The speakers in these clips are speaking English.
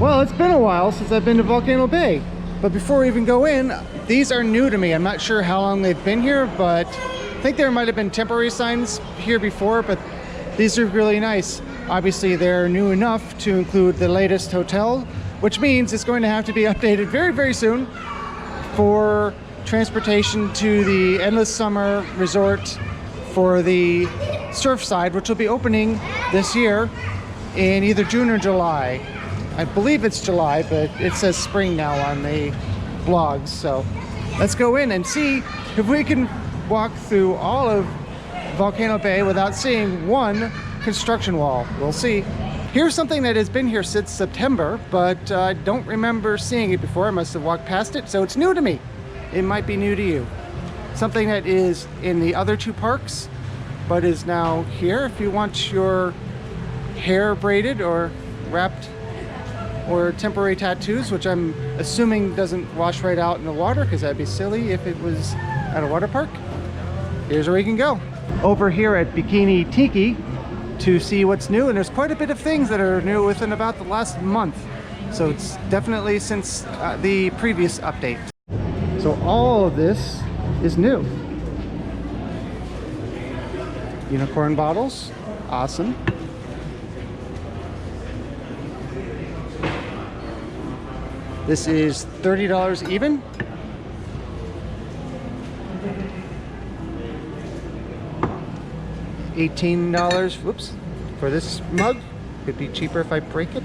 Well, it's been a while since I've been to Volcano Bay, but before we even go in, these are new to me. I'm not sure how long they've been here, but I think there might have been temporary signs here before, but these are really nice. Obviously, they're new enough to include the latest hotel, which means it's going to have to be updated very, very soon for transportation to the Endless Summer Resort for the surf side, which will be opening this year in either June or July. I believe it's July, but it says spring now on the blogs. So let's go in and see if we can walk through all of Volcano Bay without seeing one construction wall. We'll see. Here's something that has been here since September, but I don't remember seeing it before. I must have walked past it, so it's new to me. It might be new to you. Something that is in the other two parks, but is now here. If you want your hair braided or wrapped, or temporary tattoos, which I'm assuming doesn't wash right out in the water, because that'd be silly if it was at a water park. Here's where you can go. Over here at Bikini Tiki to see what's new, and there's quite a bit of things that are new within about the last month. So it's definitely since the previous update. So all of this is new. Unicorn bottles, awesome. This is $30 even. $18, whoops, for this mug. Could be cheaper if I break it.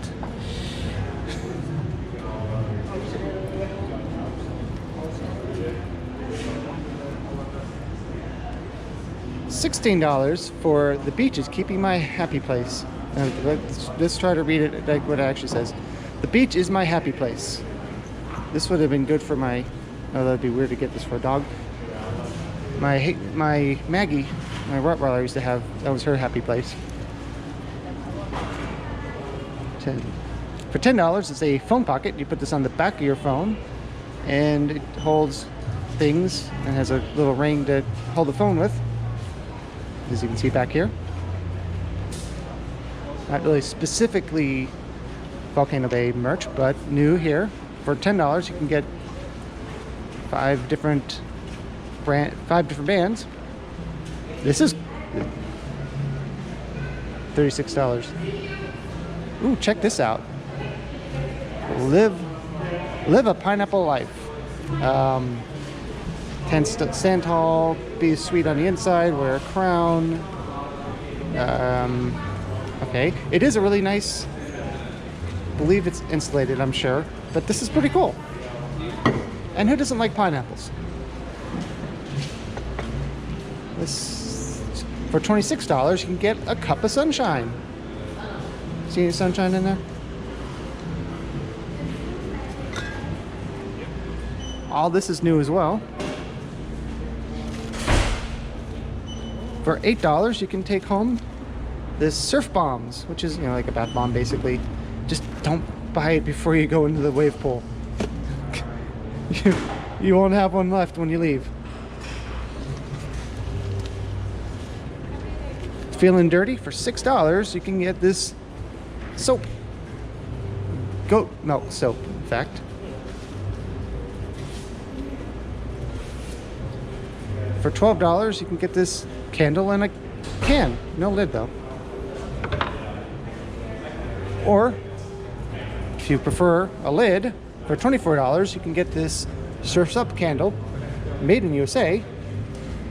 $16 for the beaches, keeping my happy place. Let's try to read it like what it actually says. The beach is my happy place. This would have been good for my, oh, that'd be weird to get this for a dog. My Maggie, my Rottweiler, used to have, that was her happy place. For $10, it's a phone pocket. You put this on the back of your phone, and it holds things and has a little ring to hold the phone with, as you can see back here. Not really specifically Volcano Bay merch, but new here. For $10, you can get five different bands. This is $36. Ooh, check this out. Live a pineapple life. Stand tall, be sweet on the inside, wear a crown. Okay, it is a really nice, I believe it's insulated, I'm sure, but this is pretty cool. And who doesn't like pineapples? This, for $26, you can get a cup of sunshine. See any sunshine in there? All this is new as well. For $8, you can take home this surf bombs, which is, you know, like a bath bomb basically. Just don't buy it before you go into the wave pool. You won't have one left when you leave. Feeling dirty? For $6, you can get this soap. Goat milk soap, in fact. For $12, you can get this candle in a can. No lid, though. Or, if you prefer a lid, for $24, you can get this Surf's Up candle, made in USA,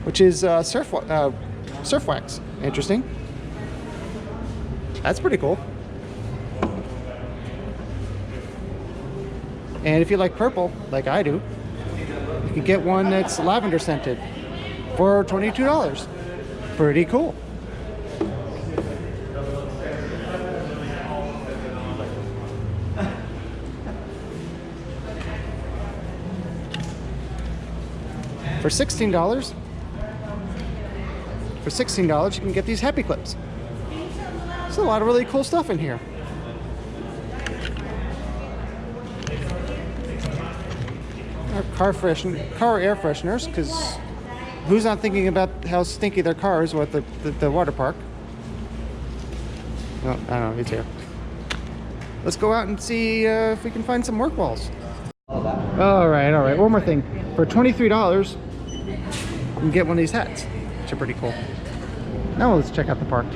which is surf wax. Interesting. That's pretty cool. And if you like purple, like I do, you can get one that's lavender scented for $22. Pretty cool. For $16, you can get these happy clips. There's a lot of really cool stuff in here. Car air fresheners, because who's not thinking about how stinky their car is at the water park? No, I don't know, it's here. let's go out and see if we can find some work walls. All right. One more thing. For $23, you can get one of these hats, which are pretty cool. Now let's check out the park.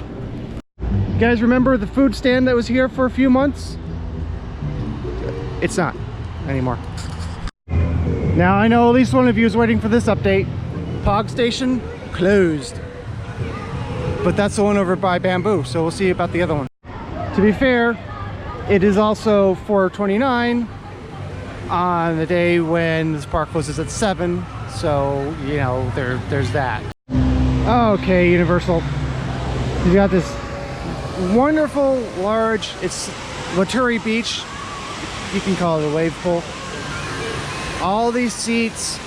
You guys remember the food stand that was here for a few months? It's not anymore. Now I know at least one of you is waiting for this update. Pog Station closed. But that's the one over by Bamboo, so we'll see about the other one. To be fair, it is also $4.29 on the day when this park closes at 7, so you know there's that. Okay, Universal, you got this wonderful large, it's Laturi Beach, you can call it a wave pool. All these seats,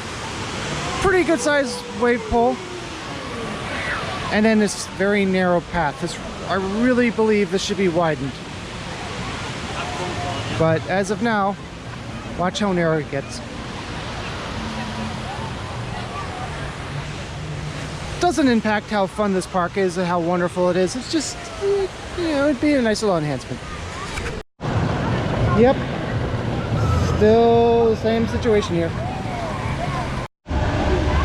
pretty good sized wave pool, and then this very narrow path. I really believe this should be widened, but as of now, watch how narrow it gets. Doesn't impact how fun this park is and how wonderful it is. It's just, you know, it'd be a nice little enhancement. Yep, still the same situation here.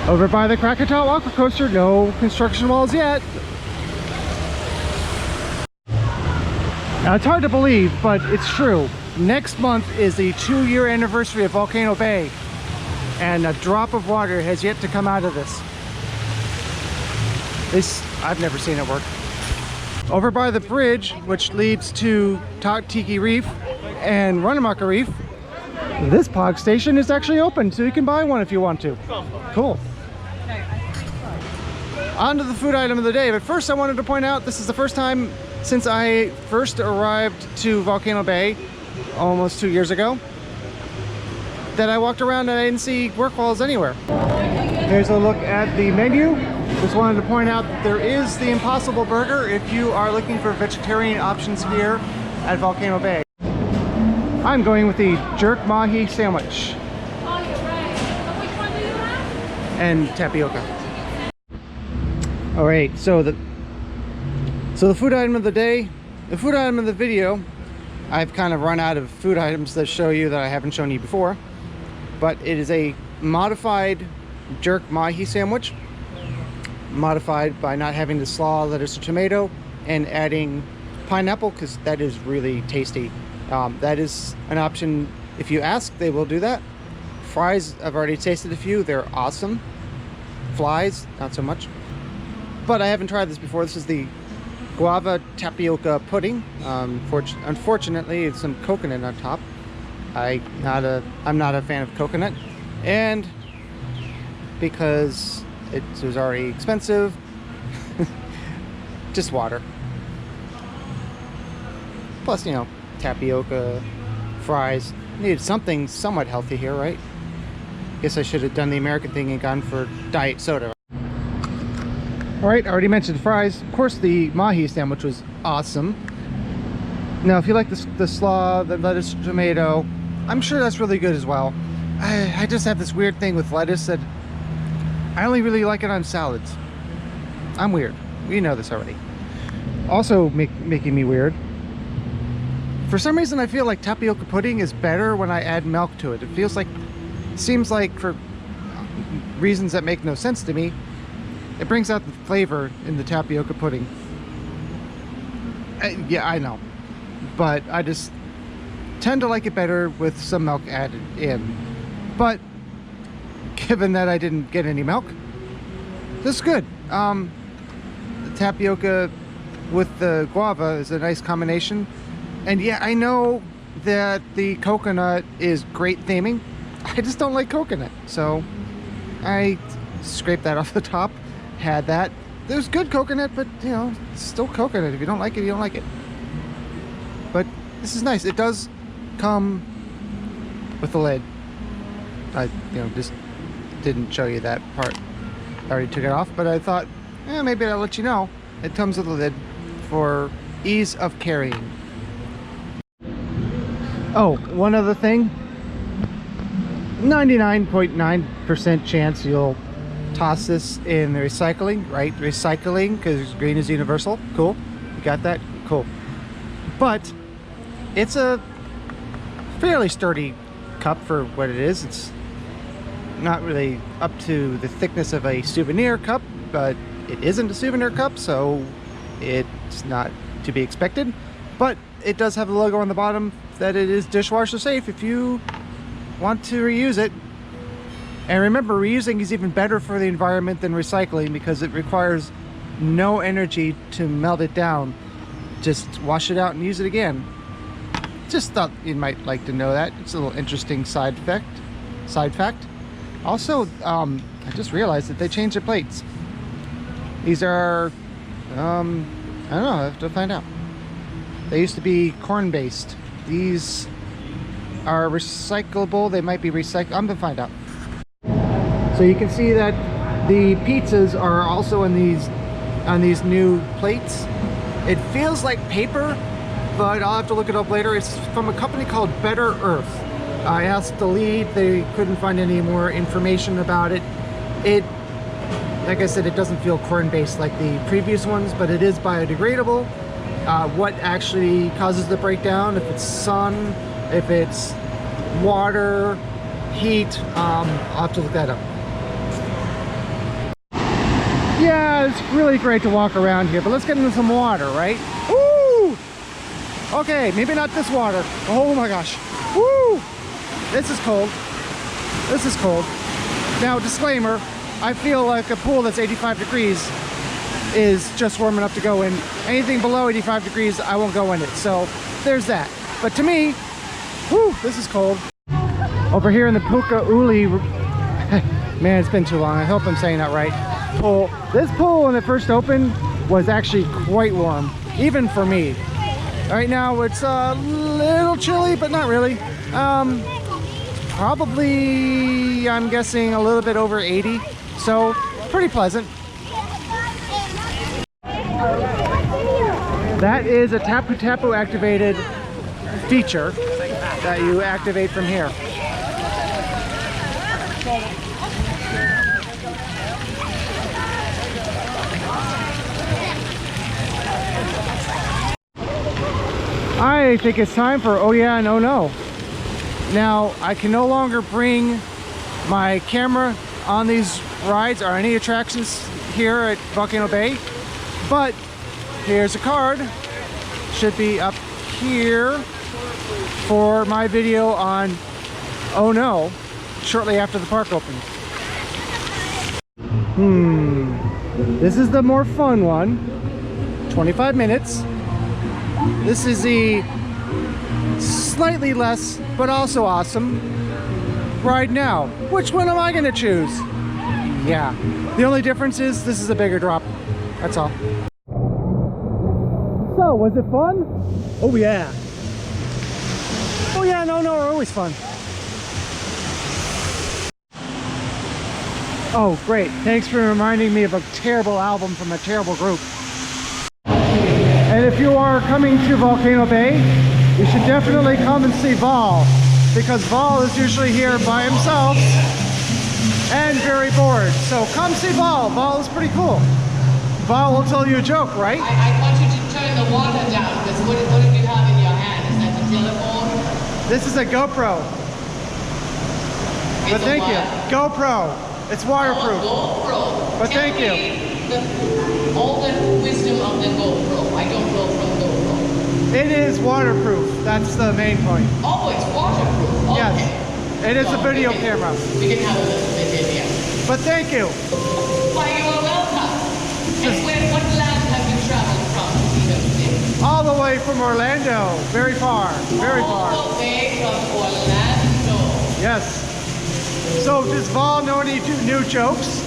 Over by the Krakatoa Aqua Coaster, no construction walls yet. Now it's hard to believe, but it's true. Next month is the 2-year anniversary of Volcano Bay, and a drop of water has yet to come out of this. I've never seen it work. Over by the bridge, which leads to Tiki Reef and Runamaka Reef, this Pog Station is actually open, so you can buy one if you want to. Cool. On to the food item of the day, but first I wanted to point out this is the first time since I first arrived to Volcano Bay almost 2 years ago that I walked around and I didn't see work walls anywhere. Here's a look at the menu. Just wanted to point out that there is the Impossible Burger if you are looking for vegetarian options here at Volcano Bay. I'm going with the jerk mahi sandwich and tapioca. All right, so the food item of the day, the food item of the video, I've kind of run out of food items that show you that I haven't shown you before, but it is a modified jerk mahi sandwich, modified by not having the slaw, lettuce, or tomato, and adding pineapple, because that is really tasty. That is an option. If you ask, they will do that. Fries, I've already tasted a few. They're awesome. Flies, not so much. But I haven't tried this before. This is the guava tapioca pudding. Unfortunately, it's some coconut on top. I'm not a fan of coconut, and because it was already expensive, just water. Plus, you know, tapioca, fries. Needed something somewhat healthy here, right? Guess I should have done the American thing and gone for diet soda. All right, I already mentioned fries. Of course, the mahi sandwich was awesome. Now, if you like the slaw, the lettuce, tomato, I'm sure that's really good as well. I just have this weird thing with lettuce that I only really like it on salads. I'm weird. You know this already. Also making me weird. For some reason, I feel like tapioca pudding is better when I add milk to it. Seems like for reasons that make no sense to me, it brings out the flavor in the tapioca pudding. Yeah, I know. But I just tend to like it better with some milk added in. But given that I didn't get any milk, this is good. The tapioca with the guava is a nice combination. And yeah, I know that the coconut is great theming. I just don't like coconut. So I scraped that off the top. Had that. There's good coconut, but you know, it's still coconut. If you don't like it, you don't like it. But this is nice. It does come with the lid. I just didn't show you that part. I already took it off, but I thought, maybe I'll let you know. It comes with a lid for ease of carrying. Oh, one other thing. 99.9% chance you'll toss this in the recycling, right? Recycling, because green is universal. Cool. You got that? Cool. But it's a fairly sturdy cup for what it is. It's not really up to the thickness of a souvenir cup, but it isn't a souvenir cup, so it's not to be expected. But it does have a logo on the bottom that it is dishwasher safe if you want to reuse it. And remember, reusing is even better for the environment than recycling because it requires no energy to melt it down. Just wash it out and use it again. Just thought you might like to know that. It's a little interesting side fact. Also, I just realized that they changed their plates. These are, I don't know, I have to find out. They used to be corn based. These are recyclable. They might be recycled. I'm gonna find out. So you can see that the pizzas are also in these on these new plates. It feels like paper, but I'll have to look it up later. It's from a company called Better Earth. I asked the lead, they couldn't find any more information about it. Like I said, it doesn't feel corn-based like the previous ones, but it is biodegradable. What actually causes the breakdown, if it's sun, if it's water, heat, I'll have to look that up. Yeah, it's really great to walk around here, but let's get into some water, right? Woo! Okay, maybe not this water. Oh my gosh. Woo! This is cold. This is cold. Now, disclaimer, I feel like a pool that's 85 degrees is just warm enough to go in. Anything below 85 degrees, I won't go in it. So there's that. But to me, whoo, this is cold. Over here in the Puka Uli, man, it's been too long. I hope I'm saying that right. Pool. This pool, when it first opened, was actually quite warm, even for me. Right now, it's a little chilly, but not really. Probably, I'm guessing, a little bit over 80. So, pretty pleasant. That is a Tapu Tapu activated feature that you activate from here. I think it's time for oh yeah and oh no. Now, I can no longer bring my camera on these rides or any attractions here at Volcano Bay, but here's a card. Should be up here for my video on oh no, shortly after the park opens. This is the more fun one. 25 minutes. This is the slightly less, but also awesome ride now. Which one am I gonna choose? Yeah, the only difference is this is a bigger drop. That's all. So, was it fun? Oh yeah. Oh yeah, no, are always fun. Oh, great. Thanks for reminding me of a terrible album from a terrible group. And if you are coming to Volcano Bay, you should definitely come and see Vol, because Vol is usually here by himself and very bored. So come see Vol. Vol is pretty cool. Vol will tell you a joke, right? I want you to turn the water down, because what do you have in your hand? Is that the telephone? This is a GoPro. But thank you. GoPro. It's waterproof. Oh, GoPro. But thank you. All the wisdom of the GoPro. I don't know from GoPro. It is waterproof. That's the main point. Oh, it's waterproof. Okay. Yes. It is a video camera. We can have a little bit in here. But thank you. Why, you are welcome. And what land have you traveled from to see them today? All the way from Orlando. Very far. Very far. All the way from Orlando. Yes. So does Vol know any new jokes?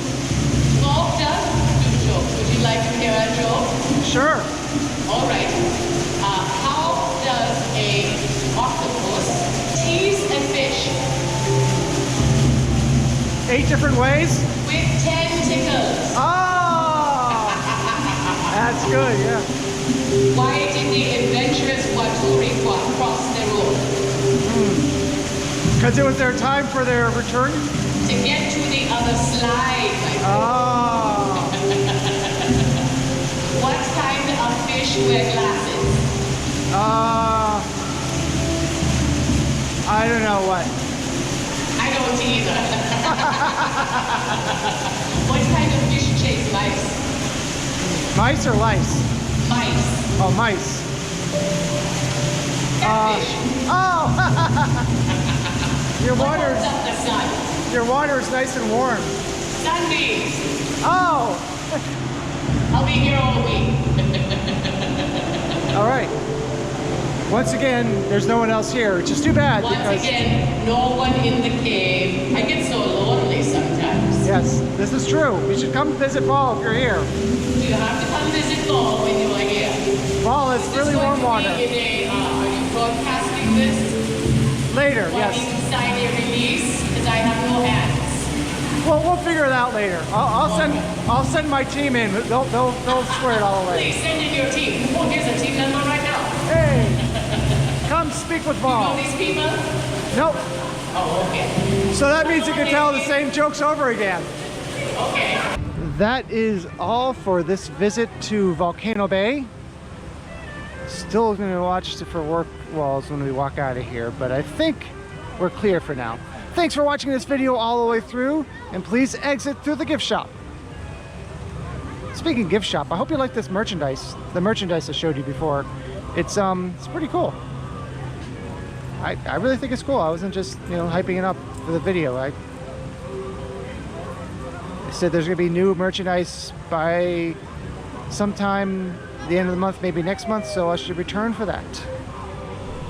Vol does do jokes. Would you like to hear a joke? Sure. All right. How does a octopus tease a fish? 8 different ways? With tentacles. Oh! That's good, yeah. Why did the adventurous Waturi cross the road? Because it was their time for their return? To get to the other slide, my friend. Oh. What kind of fish wear glasses? I don't know what. I don't either. What kind of fish chase lice? Mice or lice? Mice. Oh, mice. Catfish. Oh! Your What water's, holds up the sun? your water's nice and warm. Sunbeams. Oh! I'll be here all week. All right. Once again, there's no one else here, which is too bad. Once because, again, no one in the cave. I get so lonely sometimes. yes, this is true. You should come visit Paul if you're here. You have to come visit Paul when you are here. Paul has really warm water. Are you broadcasting this? Later, Want me yes. to sign a release? Because I have no hands. Well, we'll figure it out later. I'll send my team in. They'll square it all away. Please send in your team. Oh, here's a team member right now. Hey, come speak with You Paul. know these people? Nope. Oh, okay. So that means you can tell the same jokes over again. Okay. That is all for this visit to Volcano Bay. Still going to watch for work walls when we walk out of here, but I think we're clear for now. Thanks for watching this video all the way through, and please exit through the gift shop. Speaking of gift shop, I hope you like this merchandise. The merchandise I showed you before. It's pretty cool. I really think it's cool. I wasn't just, hyping it up for the video. I said there's gonna be new merchandise by sometime the end of the month, maybe next month, so I should return for that.